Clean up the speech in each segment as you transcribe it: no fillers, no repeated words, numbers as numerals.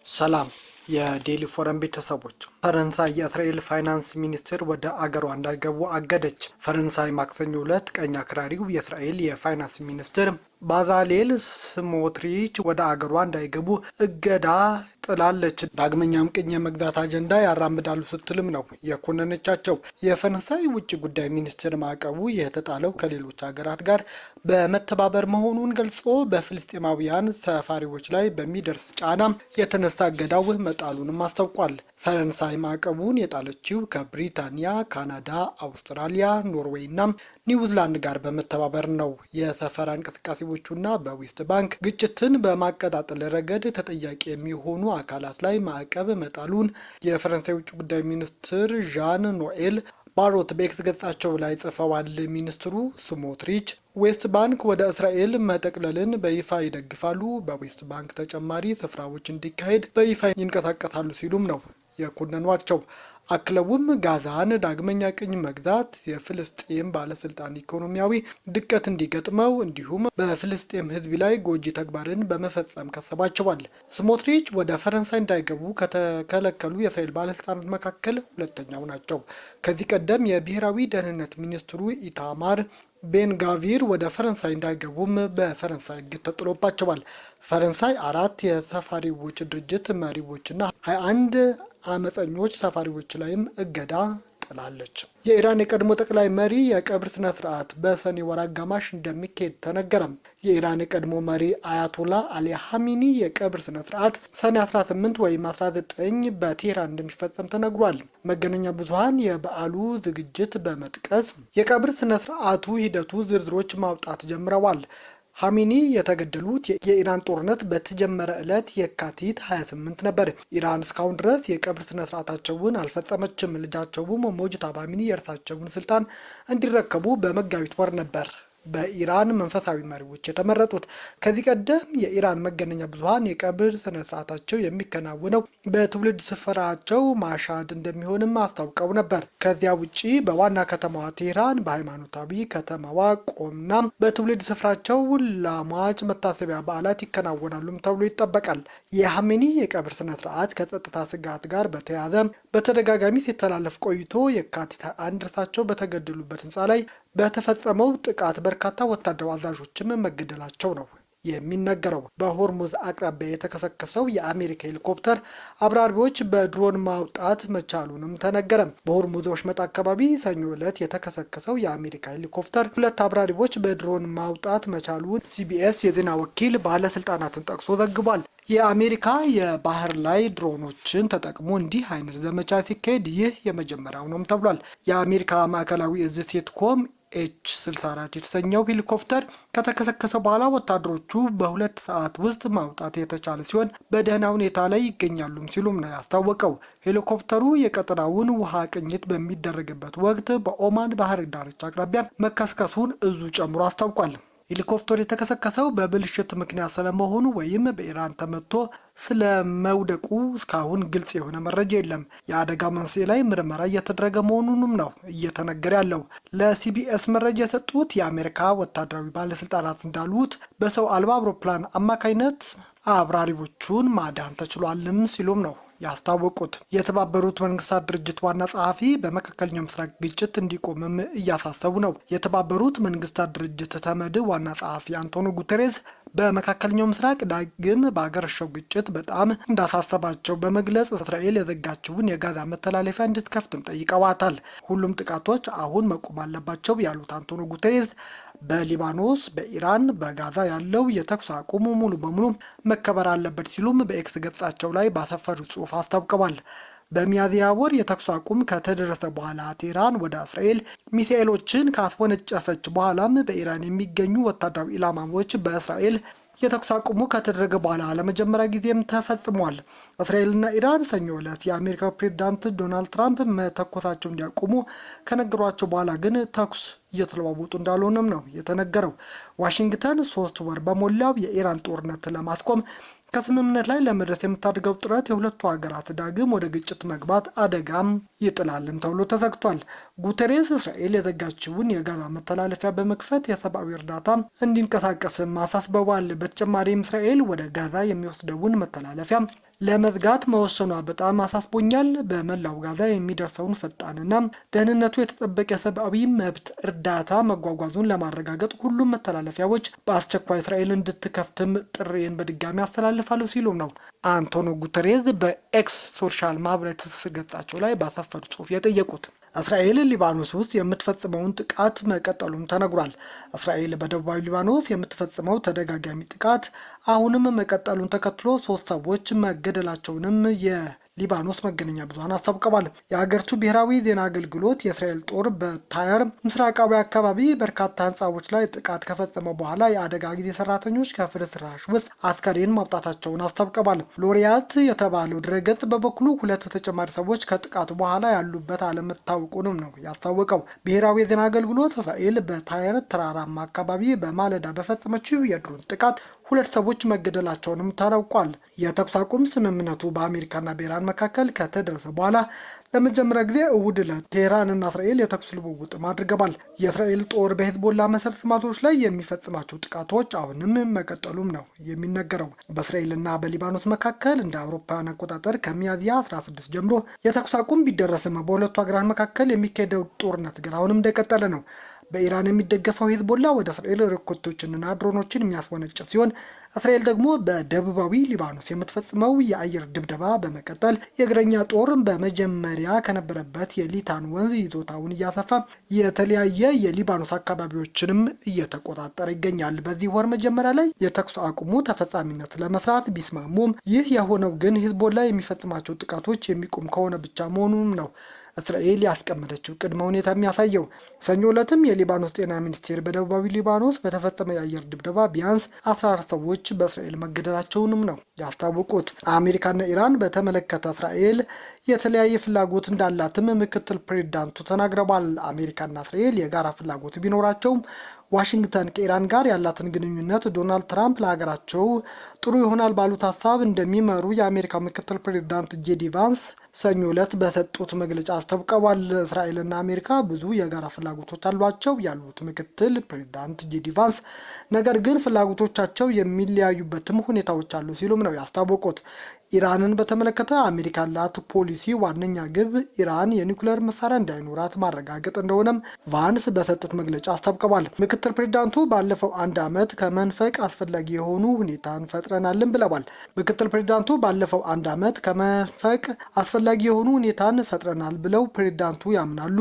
ሰላም የዴሊ ፎረም ቤተሰቦች፣ ፈረንሳይ የእስራኤል ፋይናንስ ሚኒስትር ወደ አገሯ እንዳይገቡ አገደች። ፈረንሳይ ማክሰኞ ዕለት ቀኝ አክራሪው የእስራኤል የፋይናንስ ሚኒስትር ባዛሌል ስሞትሪች ወደ አገሯ እንዳይገቡ እገዳ ጥላለች። ዳግመኛም ቅኝ የመግዛት አጀንዳ ያራምዳሉ ስትልም ነው የኮነነቻቸው። የፈረንሳይ ውጭ ጉዳይ ሚኒስትር ማዕቀቡ የተጣለው ከሌሎች ሀገራት ጋር በመተባበር መሆኑን ገልጾ በፍልስጤማውያን ሰፋሪዎች ላይ በሚደርስ ጫና የተነሳ እገዳው መጣሉንም አስታውቋል። ፈረንሳይ ማዕቀቡን የጣለችው ከብሪታንያ፣ ካናዳ፣ አውስትራሊያ፣ ኖርዌይ እና ኒውዚላንድ ጋር በመተባበር ነው። የሰፈራ እንቅስቃሴዎቹና በዌስት ባንክ ግጭትን በማቀጣጠል ረገድ ተጠያቂ የሚሆኑ አካላት ላይ ማዕቀብ መጣሉን የፈረንሳይ ውጭ ጉዳይ ሚኒስትር ዣን ኖኤል ባሮት በኤክስ ገጻቸው ላይ ጽፈዋል። ሚኒስትሩ ስሞትሪች ዌስት ባንክ ወደ እስራኤል መጠቅለልን በይፋ ይደግፋሉ፣ በዌስት ባንክ ተጨማሪ ስፍራዎች እንዲካሄድ በይፋ ይንቀሳቀሳሉ ሲሉም ነው የኮነኗቸው። አክለውም ጋዛን ዳግመኛ ቅኝ መግዛት የፍልስጤም ባለስልጣን ኢኮኖሚያዊ ድቀት እንዲገጥመው እንዲሁም በፍልስጤም ሕዝብ ላይ ጎጂ ተግባርን በመፈጸም ከሰባቸዋል። ስሞትሪች ወደ ፈረንሳይ እንዳይገቡ ከተከለከሉ የእስራኤል ባለስልጣናት መካከል ሁለተኛው ናቸው። ከዚህ ቀደም የብሔራዊ ደህንነት ሚኒስትሩ ኢታማር ቤንጋቪር ወደ ፈረንሳይ እንዳይገቡም በፈረንሳይ እግድ ተጥሎባቸዋል። ፈረንሳይ 4 የሰፋሪዎች ድርጅት መሪዎችና 21 አመፀኞች ሰፋሪዎች ላይም እገዳ ጥላለች። የኢራን የቀድሞ ጠቅላይ መሪ የቀብር ስነ ስርዓት በሰኔ ወር አጋማሽ እንደሚካሄድ ተነገረም። የኢራን የቀድሞ መሪ አያቶላ አሊ ሀሚኒ የቀብር ስነ ስርዓት ሰኔ 18 ወይም 19 በቴህራን እንደሚፈጸም ተነግሯል። መገናኛ ብዙሃን የበዓሉ ዝግጅት በመጥቀስ የቀብር ስነ ስርዓቱ ሂደቱ ዝርዝሮች ማውጣት ጀምረዋል። ሀሚኒ የተገደሉት የኢራን ጦርነት በተጀመረ ዕለት የካቲት 28 ነበር። ኢራን እስካሁን ድረስ የቀብር ስነ ስርዓታቸውን አልፈጸመችም። ልጃቸውም ሞጅታባ ሀሚኒ የእርሳቸውን ስልጣን እንዲረከቡ በመጋቢት ወር ነበር በኢራን መንፈሳዊ መሪዎች የተመረጡት። ከዚህ ቀደም የኢራን መገናኛ ብዙሃን የቀብር ስነ ስርዓታቸው የሚከናወነው በትውልድ ስፍራቸው ማሻድ እንደሚሆንም አስታውቀው ነበር። ከዚያ ውጪ በዋና ከተማዋ ቴህራን በሃይማኖታዊ ከተማዋ ቆምና በትውልድ ስፍራቸው ለሟች መታሰቢያ በዓላት ይከናወናሉም ተብሎ ይጠበቃል። የሀሜኒ የቀብር ስነ ስርዓት ከጸጥታ ስጋት ጋር በተያያዘ በተደጋጋሚ ሲተላለፍ ቆይቶ የካቲት 1 እርሳቸው በተገደሉበት ህንፃ ላይ በተፈጸመው ጥቃት በርካታ ወታደራዊ አዛዦችም መገደላቸው ነው የሚነገረው። በሆርሙዝ አቅራቢያ የተከሰከሰው የአሜሪካ ሄሊኮፕተር አብራሪዎች በድሮን ማውጣት መቻሉንም ተነገረ። በሆርሙዝ ወሽመጥ አካባቢ ሰኞ ዕለት የተከሰከሰው የአሜሪካ ሄሊኮፕተር 2 አብራሪዎች በድሮን ማውጣት መቻሉን ሲቢኤስ የዜና ወኪል ባለስልጣናትን ጠቅሶ ዘግቧል። የአሜሪካ የባህር ላይ ድሮኖችን ተጠቅሞ እንዲህ አይነት ዘመቻ ሲካሄድ ይህ የመጀመሪያው ነው ተብሏል። የአሜሪካ ማዕከላዊ እዝ ሴትኮም ኤች-64 የተሰኘው ሄሊኮፕተር ከተከሰከሰ በኋላ ወታደሮቹ በ2 ሰዓት ውስጥ ማውጣት የተቻለ ሲሆን በደህና ሁኔታ ላይ ይገኛሉም ሲሉም ነው ያስታወቀው። ሄሊኮፕተሩ የቀጠናውን ውሃ ቅኝት በሚደረግበት ወቅት በኦማን ባህር ዳርቻ አቅራቢያ መከስከሱን እዙ ጨምሮ አስታውቋል። ሄሊኮፕተር የተከሰከሰው በብልሽት ምክንያት ስለመሆኑ ወይም በኢራን ተመቶ ስለመውደቁ እስካሁን ግልጽ የሆነ መረጃ የለም። የአደጋ መንስኤ ላይ ምርመራ እየተደረገ መሆኑንም ነው እየተነገረ ያለው። ለሲቢኤስ መረጃ የሰጡት የአሜሪካ ወታደራዊ ባለስልጣናት እንዳሉት በሰው አልባ አውሮፕላን አማካይነት አብራሪዎቹን ማዳን ተችሏልም ሲሉም ነው ያስታወቁት። የተባበሩት መንግስታት ድርጅት ዋና ጸሐፊ በመካከለኛው ምስራቅ ግጭት እንዲቆምም እያሳሰቡ ነው። የተባበሩት መንግስታት ድርጅት ተመድ ዋና ጸሐፊ አንቶኒዮ ጉተሬስ በመካከለኛው ምስራቅ ዳግም በአገረሸው ግጭት በጣም እንዳሳሰባቸው በመግለጽ እስራኤል የዘጋችውን የጋዛ መተላለፊያ እንድትከፍትም ጠይቀዋታል። ሁሉም ጥቃቶች አሁን መቆም አለባቸው ያሉት አንቶኒዮ ጉተሬስ በሊባኖስ፣ በኢራን፣ በጋዛ ያለው የተኩስ አቁሙ ሙሉ በሙሉ መከበር አለበት ሲሉም በኤክስ ገጻቸው ላይ ባሰፈሩ ጽሑፍ አስታውቀዋል። በሚያዝያ ወር የተኩስ አቁም ከተደረሰ በኋላ ቴህራን ወደ እስራኤል ሚሳኤሎችን ካስወነጨፈች በኋላም በኢራን የሚገኙ ወታደራዊ ኢላማዎች በእስራኤል የተኩስ አቁሙ ከተደረገ በኋላ ለመጀመሪያ ጊዜም ተፈጽሟል። እስራኤልና ኢራን ሰኞ ዕለት የአሜሪካው ፕሬዝዳንት ዶናልድ ትራምፕ መተኮሳቸው እንዲያቆሙ ከነገሯቸው በኋላ ግን ተኩስ እየተለዋወጡ እንዳልሆነም ነው የተነገረው። ዋሽንግተን 3 ወር በሞላው የኢራን ጦርነት ለማስቆም ከስምምነት ላይ ለመድረስ የምታደርገው ጥረት የሁለቱ ሀገራት ዳግም ወደ ግጭት መግባት አደጋም ይጥላልም ተብሎ ተሰግቷል። ጉተሬስ እስራኤል የዘጋችውን የጋዛ መተላለፊያ በመክፈት የሰብአዊ እርዳታ እንዲንቀሳቀስም አሳስበዋል። በተጨማሪም እስራኤል ወደ ጋዛ የሚወስደውን መተላለፊያ ለመዝጋት መወሰኗ በጣም አሳስቦኛል። በመላው ጋዛ የሚደርሰውን ፈጣንና ደህንነቱ የተጠበቀ የሰብአዊ መብት እርዳታ መጓጓዙን ለማረጋገጥ ሁሉም መተላለፊያዎች በአስቸኳይ እስራኤል እንድትከፍትም ጥሪን በድጋሚ አስተላልፋለሁ ሲሉም ነው አንቶኒዮ ጉተሬዝ በኤክስ ሶሻል ማህበራዊ ትስስር ገጻቸው ላይ ባሰፈሩ ጽሑፍ የጠየቁት። እስራኤል ሊባኖስ ውስጥ የምትፈጽመውን ጥቃት መቀጠሉም ተነግሯል። እስራኤል በደቡባዊ ሊባኖስ የምትፈጽመው ተደጋጋሚ ጥቃት አሁንም መቀጠሉን ተከትሎ 3 ሰዎች መገደላቸውንም ሊባኖስ መገናኛ ብዙሃን አስታውቀዋል። የሀገሪቱ ብሔራዊ ዜና አገልግሎት የእስራኤል ጦር በታየር ምስራቃዊ አካባቢ በርካታ ህንፃዎች ላይ ጥቃት ከፈጸመ በኋላ የአደጋ ጊዜ ሰራተኞች ከፍርስራሽ ውስጥ አስከሬን ማውጣታቸውን አስታውቀዋል። ሎሪያት የተባለው ድረገጽ በበኩሉ 2 ተጨማሪ ሰዎች ከጥቃቱ በኋላ ያሉበት አለመታወቁንም ነው ያስታወቀው። ብሔራዊ የዜና አገልግሎት እስራኤል በታየር ተራራማ አካባቢ በማለዳ በፈጸመችው የድሮን ጥቃት 2 ሰዎች መገደላቸውንም ታውቋል። የተኩስ አቁም ስምምነቱ በአሜሪካና በኢራን መካከል ከተደረሰ በኋላ ለመጀመሪያ ጊዜ እሁድ ዕለት ቴህራንና እስራኤል የተኩስ ልውውጥ አድርገዋል። የእስራኤል ጦር በሄዝቦላ መሰረተ ልማቶች ላይ የሚፈጽማቸው ጥቃቶች አሁንም መቀጠሉም ነው የሚነገረው። በእስራኤልና በሊባኖስ መካከል እንደ አውሮፓውያን አቆጣጠር ከሚያዝያ 16 ጀምሮ የተኩስ አቁም ቢደረስም በሁለቱ ሀገራት መካከል የሚካሄደው ጦርነት ግን አሁንም እንደቀጠለ ነው። በኢራን የሚደገፈው ሄዝቦላ ወደ እስራኤል ሮኬቶችንና ድሮኖችን የሚያስወነጭፍ ሲሆን እስራኤል ደግሞ በደቡባዊ ሊባኖስ የምትፈጽመው የአየር ድብደባ በመቀጠል የእግረኛ ጦር በመጀመሪያ ከነበረበት የሊታን ወንዝ ይዞታውን እያሰፋ የተለያየ የሊባኖስ አካባቢዎችንም እየተቆጣጠረ ይገኛል። በዚህ ወር መጀመሪያ ላይ የተኩስ አቁሙ ተፈጻሚነት ለመስራት ቢስማሙም ይህ የሆነው ግን ሄዝቦላ የሚፈጽማቸው ጥቃቶች የሚቆም ከሆነ ብቻ መሆኑንም ነው እስራኤል ያስቀመጠችው ቅድመ ሁኔታ የሚያሳየው። ሰኞ ዕለትም የሊባኖስ ጤና ሚኒስቴር በደቡባዊ ሊባኖስ በተፈጸመ የአየር ድብደባ ቢያንስ 14 ሰዎች በእስራኤል መገደላቸውንም ነው ያስታወቁት። አሜሪካና ኢራን በተመለከተ እስራኤል የተለያየ ፍላጎት እንዳላትም ምክትል ፕሬዚዳንቱ ተናግረዋል። አሜሪካና እስራኤል የጋራ ፍላጎት ቢኖራቸውም ዋሽንግተን ከኢራን ጋር ያላትን ግንኙነት ዶናልድ ትራምፕ ለሀገራቸው ጥሩ ይሆናል ባሉት ሀሳብ እንደሚመሩ የአሜሪካ ምክትል ፕሬዚዳንት ጄዲ ቫንስ ሰኞ ዕለት በሰጡት መግለጫ አስታውቀዋል። እስራኤልና አሜሪካ ብዙ የጋራ ፍላጎቶች አሏቸው ያሉት ምክትል ፕሬዚዳንት ጄዲ ቫንስ ነገር ግን ፍላጎቶቻቸው የሚለያዩበትም ሁኔታዎች አሉ ሲሉም ነው ያስታወቁት። ኢራንን በተመለከተ አሜሪካ ያላት ፖሊሲ ዋነኛ ግብ ኢራን የኒውክሌር መሳሪያ እንዳይኖራት ማረጋገጥ እንደሆነም ቫንስ በሰጡት መግለጫ አስታውቀዋል። ምክትል ፕሬዚዳንቱ ባለፈው 1 ዓመት ከመንፈቅ አስፈላጊ የሆኑ ሁኔታን ፈጥረናልን ብለዋል። ምክትል ፕሬዚዳንቱ ባለፈው 1 ዓመት ከመንፈቅ አስፈላጊ የሆኑ ሁኔታን ፈጥረናል ብለው ፕሬዚዳንቱ ያምናሉ።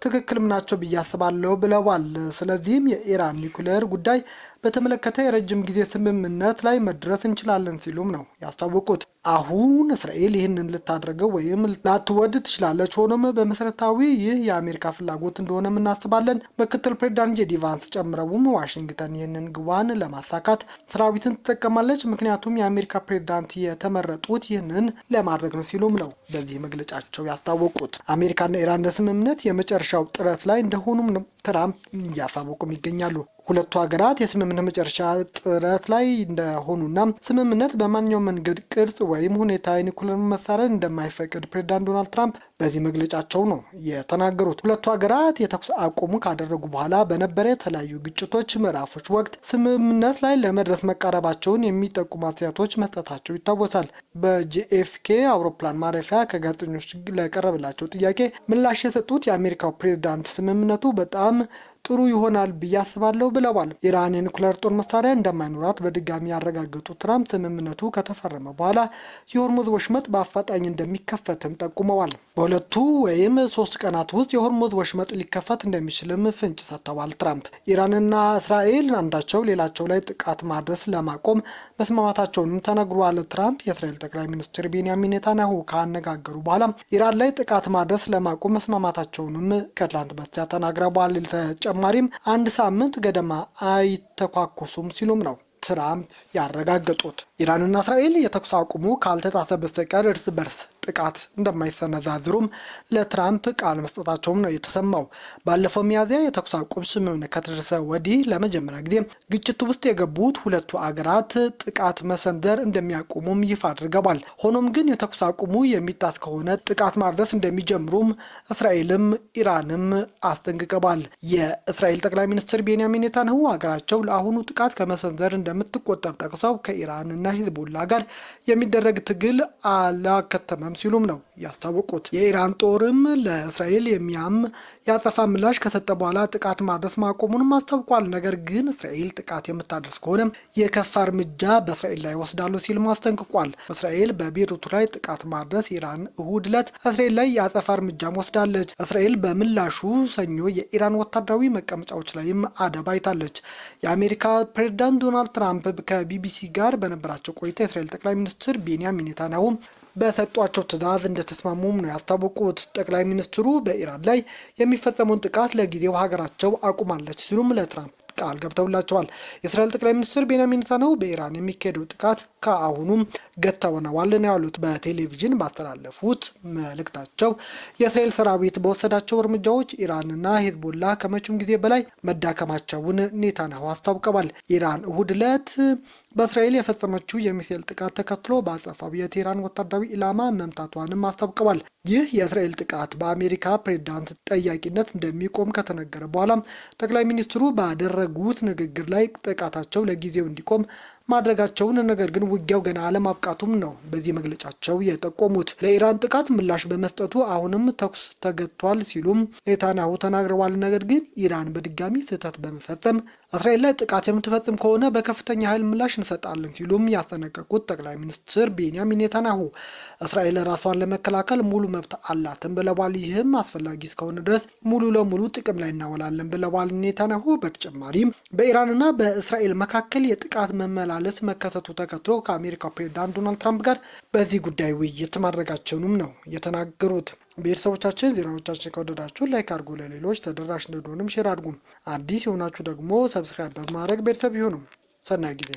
ትክክልም ናቸው ብዬ አስባለሁ ብለዋል። ስለዚህም የኢራን ኒውክሌር ጉዳይ በተመለከተ የረጅም ጊዜ ስምምነት ላይ መድረስ እንችላለን ሲሉም ነው ያስታወቁት። አሁን እስራኤል ይህንን ልታደርገው ወይም ላትወድ ትችላለች። ሆኖም በመሰረታዊ ይህ የአሜሪካ ፍላጎት እንደሆነ እናስባለን። ምክትል ፕሬዚዳንት ጄዲ ቫንስ ጨምረውም ዋሽንግተን ይህንን ግቧን ለማሳካት ሰራዊትን ትጠቀማለች፣ ምክንያቱም የአሜሪካ ፕሬዚዳንት የተመረጡት ይህንን ለማድረግ ነው ሲሉም ነው በዚህ መግለጫቸው ያስታወቁት። አሜሪካና ኢራን ስምምነት የመጨረሻው ጥረት ላይ እንደሆኑም ትራምፕ እያሳወቁም ይገኛሉ። ሁለቱ ሀገራት የስምምነት መጨረሻ ጥረት ላይ እንደሆኑና ስምምነት በማንኛውም መንገድ ቅርጽ ወይም ሁኔታ የኒውክሌር መሳሪያን እንደማይፈቅድ ፕሬዚዳንት ዶናልድ ትራምፕ በዚህ መግለጫቸው ነው የተናገሩት። ሁለቱ ሀገራት የተኩስ አቁሙ ካደረጉ በኋላ በነበረ የተለያዩ ግጭቶች ምዕራፎች ወቅት ስምምነት ላይ ለመድረስ መቃረባቸውን የሚጠቁሙ አስተያየቶች መስጠታቸው ይታወሳል። በጂኤፍኬ አውሮፕላን ማረፊያ ከጋዜጠኞች ለቀረበላቸው ጥያቄ ምላሽ የሰጡት የአሜሪካው ፕሬዚዳንት ስምምነቱ በጣም ጥሩ ይሆናል ብዬ አስባለሁ ብለዋል። ኢራን የኒውክሌር ጦር መሳሪያ እንደማይኖራት በድጋሚ ያረጋገጡት ትራምፕ ስምምነቱ ከተፈረመ በኋላ የሆርሙዝ ወሽመጥ በአፋጣኝ እንደሚከፈትም ጠቁመዋል። በሁለቱ ወይም 3 ቀናት ውስጥ የሆርሙዝ ወሽመጥ ሊከፈት እንደሚችልም ፍንጭ ሰጥተዋል። ትራምፕ ኢራንና እስራኤል አንዳቸው ሌላቸው ላይ ጥቃት ማድረስ ለማቆም መስማማታቸውንም ተነግሯል። ትራምፕ የእስራኤል ጠቅላይ ሚኒስትር ቤንያሚን ኔታንያሁ ካነጋገሩ በኋላ ኢራን ላይ ጥቃት ማድረስ ለማቆም መስማማታቸውንም ከትላንት በስቲያ ተናግረዋል። ተጨማሪም 1 ሳምንት ገደማ አይተኳኩሱም ሲሉም ነው ትራምፕ ያረጋገጡት። ኢራንና እስራኤል የተኩስ አቁሙ ካልተጣሰ በስተቀር እርስ በርስ ጥቃት እንደማይሰነዛዝሩም ለትራምፕ ቃል መስጠታቸውም ነው የተሰማው። ባለፈው ሚያዝያ የተኩስ አቁም ስምምነት ከተደረሰ ወዲህ ለመጀመሪያ ጊዜ ግጭት ውስጥ የገቡት ሁለቱ አገራት ጥቃት መሰንዘር እንደሚያቆሙም ይፋ አድርገዋል። ሆኖም ግን የተኩስ አቁሙ የሚጣስ ከሆነ ጥቃት ማድረስ እንደሚጀምሩም እስራኤልም ኢራንም አስጠንቅቀዋል። የእስራኤል ጠቅላይ ሚኒስትር ቤንያሚን ኔታንያሁ ሀገራቸው ለአሁኑ ጥቃት ከመሰንዘር እንደምትቆጠብ ጠቅሰው ከኢራንና ሂዝቦላ ጋር የሚደረግ ትግል አላከተመም ሲሉም ነው ያስታወቁት። የኢራን ጦርም ለእስራኤል የሚያም ያጸፋ ምላሽ ከሰጠ በኋላ ጥቃት ማድረስ ማቆሙንም አስታውቋል። ነገር ግን እስራኤል ጥቃት የምታደርስ ከሆነ የከፋ እርምጃ በእስራኤል ላይ ወስዳሉ ሲልም አስጠንቅቋል። እስራኤል በቤሩት ላይ ጥቃት ማድረስ ኢራን እሁድ ዕለት እስራኤል ላይ ያጸፋ እርምጃም ወስዳለች። እስራኤል በምላሹ ሰኞ የኢራን ወታደራዊ መቀመጫዎች ላይም አደብ አይታለች። የአሜሪካ ፕሬዝዳንት ዶናልድ ትራምፕ ከቢቢሲ ጋር በነበራቸው ቆይታ የእስራኤል ጠቅላይ ሚኒስትር ቤንያሚን ኔታንያሁ በሰጧቸው ትዕዛዝ እንደተስማሙም ነው ያስታወቁት። ጠቅላይ ሚኒስትሩ በኢራን ላይ የሚፈጸመውን ጥቃት ለጊዜው ሀገራቸው አቁማለች ሲሉም ለትራምፕ ቃል ገብተውላቸዋል። የእስራኤል ጠቅላይ ሚኒስትር ቤንያሚን ኔታንያሁ በኢራን የሚካሄደው ጥቃት ከአሁኑም ገተውነዋል ነው ያሉት። በቴሌቪዥን ባስተላለፉት መልእክታቸው የእስራኤል ሰራዊት በወሰዳቸው እርምጃዎች ኢራንና ሂዝቦላ ከመቼውም ጊዜ በላይ መዳከማቸውን ኔታንያሁ አስታውቀዋል። ኢራን እሁድ ዕለት በእስራኤል የፈጸመችው የሚሳኤል ጥቃት ተከትሎ በአጸፋው የቴህራን ወታደራዊ ኢላማ መምታቷንም አስታውቀዋል። ይህ የእስራኤል ጥቃት በአሜሪካ ፕሬዝዳንት ጠያቂነት እንደሚቆም ከተነገረ በኋላ ጠቅላይ ሚኒስትሩ ባደረጉት ንግግር ላይ ጥቃታቸው ለጊዜው እንዲቆም ማድረጋቸውን፣ ነገር ግን ውጊያው ገና አለማብቃቱም ነው በዚህ መግለጫቸው የጠቆሙት። ለኢራን ጥቃት ምላሽ በመስጠቱ አሁንም ተኩስ ተገቷል ሲሉም ኔታንያሁ ተናግረዋል። ነገር ግን ኢራን በድጋሚ ስህተት በመፈጸም እስራኤል ላይ ጥቃት የምትፈጽም ከሆነ በከፍተኛ ኃይል ምላሽ እንሰጣለን ሲሉም ያስጠነቀቁት ጠቅላይ ሚኒስትር ቤንያሚን ኔታንያሁ እስራኤል ራሷን ለመከላከል ሙሉ መብት አላትም ብለዋል። ይህም አስፈላጊ እስከሆነ ድረስ ሙሉ ለሙሉ ጥቅም ላይ እናውላለን ብለዋል ኔታንያሁ። በተጨማሪም በኢራንና በእስራኤል መካከል የጥቃት መመላለስ መከሰቱ ተከትሎ ከአሜሪካው ፕሬዝዳንት ዶናልድ ትራምፕ ጋር በዚህ ጉዳይ ውይይት ማድረጋቸውንም ነው የተናገሩት። ቤተሰቦቻችን ዜናዎቻችን ከወደዳችሁ ላይክ አድርጉ፣ ለሌሎች ተደራሽ እንዲሆንም ሼር አድርጉ። አዲስ የሆናችሁ ደግሞ ሰብስክራይብ በማድረግ ቤተሰብ ይሁኑ። ሰናይ ጊዜ